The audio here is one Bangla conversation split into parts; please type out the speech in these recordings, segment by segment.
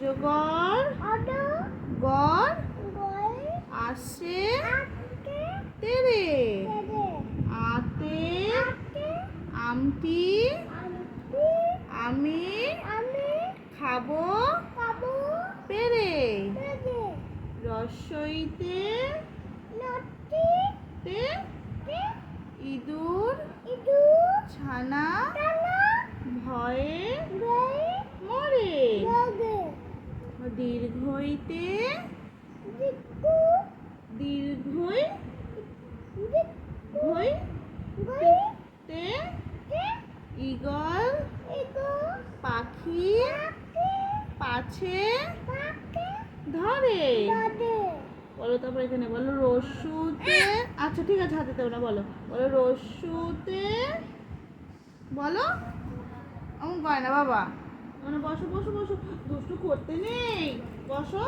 অজগর গড় আসে তেরে আতে আমটি আমি খাবো পেরে রসইতে তে ইঁদুর ছানা ভয়ে মরে দীর্ঘইতে দীর্ঘই ঘই তে ঈগল পাখি পাছে ধরে বলো। তারপর এখানে বলো রস্যুতে, আচ্ছা ঠিক আছে হাতে দেবো না, বলো বলো রস্যুতে, বলো এমন করে না বাবা, মানে বসো বসো বসো, দুষ্টু করতে নেই, বসো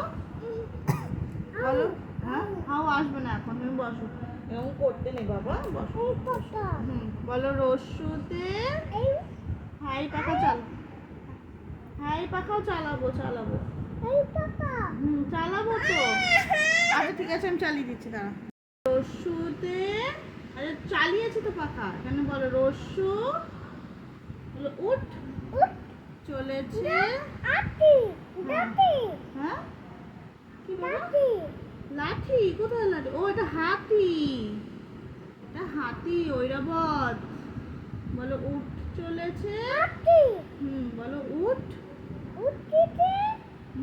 বলো। হ্যাঁ হাও আসবে না এখন, তুমি বসো, এরকম করতে নেই বাবা, বসো। বলো রস্যুতে হাই পাখা হাই পাখাও চালাবো চালাবো চালাবো তো। আচ্ছা ঠিক আছে আমি চালিয়ে দিচ্ছি, দাঁড়া। রস্যুতে, আরে চালিয়েছি তো পাখা, এখানে বলো রস্যু বলো উঠ চলেছে হ্যাঁ কি বলো লাঠি, কোথায় লাঠি? ও এটা হাতি, এটা হাতি ঐরাবত। বলো উঠ চলেছে বলো উঠ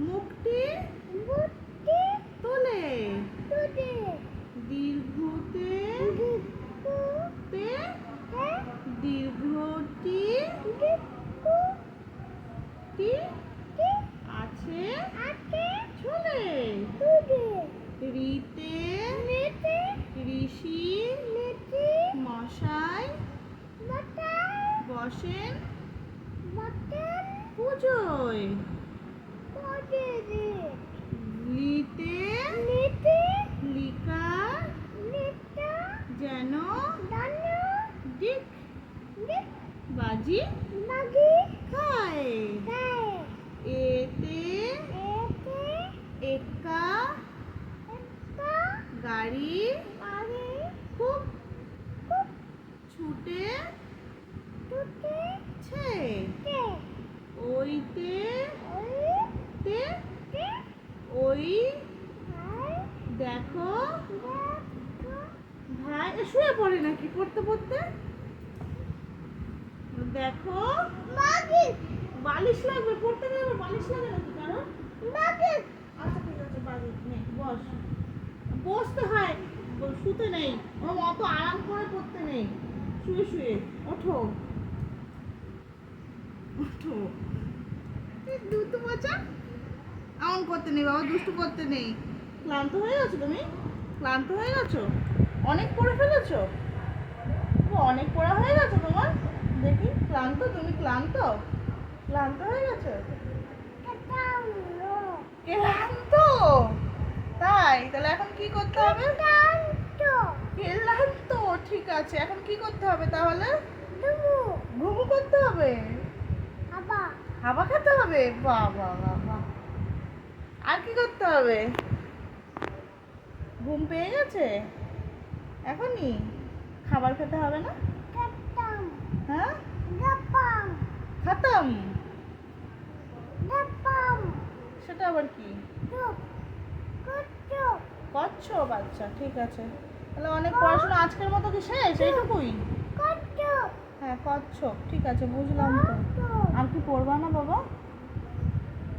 মুখটি তোলে দীর্ঘতে দীর্ঘটি আছে চলে রিতে ঋষি মশাই বসেন পুজোয় লিতে লিকা যেন ডিক বাজি খায় এতে একা গাড়ি খুব ছুটেছে ওইতে ওই দেখো ভাই শুয়ে পড়ে নাকি পড়তে পড়তে, দেখো বালিশ লাগবে পড়তে গেলে বালিশ লাগে নাকি কারণ? আচ্ছা ঠিক আছে বালিশ নেই, বস, বসতে হয়, শুতে নেই, অত আরাম করে পড়তে নেই, শুয়ে শুয়ে ওঠো ওঠো। দুষ্টু বাচ্চা এমন করতে নেই বাবা, দুষ্টু করতে নেই। ক্লান্ত হয়ে গেছো তুমি? ক্লান্ত হয়ে গেছো? অনেক পড়ে ফেলেছো? অনেক পড়া হয়ে গেছে তোমার? দেখি ক্লান্ত, তুমি ক্লান্ত ক্লান্ত হয়ে গেছো? ক্লান্ত তাই? তাহলে এখন কি করতে হবে? ক্লান্ত ঠিক আছে, এখন কি করতে হবে তাহলে? ঘুমু করতে হবে, হাওয়া খেতে হবে, বাবা বাবা। আর কি করতে হবে? ঘুম পেয়ে গেছে এখনই? খাবার খেতে হবে না? হ্যাঁ খতম, সেটা আবার কি? কচ্ছপ, আচ্ছা ঠিক আছে, তাহলে অনেক পড়াশোনা আজকের মতো কি শেষ এইটুকুই? হ্যাঁ কচ্ছপ ঠিক আছে, বুঝলাম তো। আর কি পড়বা না বাবা?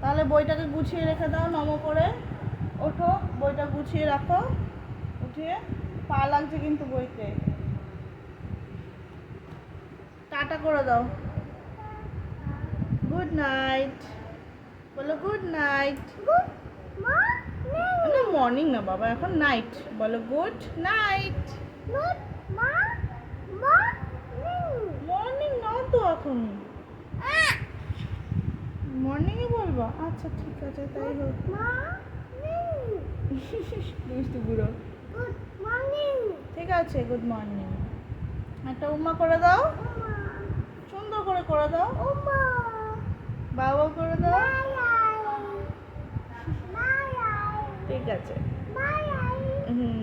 তাহলে বইটাকে গুছিয়ে রেখে দাও, নম করে ওঠো, বইটা গুছিয়ে রাখো, উঠিয়ে পা লাগছে কিন্তু বইতে, টাটা করে দাও, গুড নাইট বলো, গুড নাইট। মর্নিং না বাবা, এখন নাইট, বলো গুড নাইট। মর্নিং না তো এখন, মর্নিংয়ে বলবো, আচ্ছা ঠিক আছে তাই হোক। দুষ্টু বুড়ো, ঠিক আছে গুড মর্নিং। একটা উম্মা করে দাও, সুন্দর করে দাও, বাবা করে দাও, ঠিক আছে। হুম।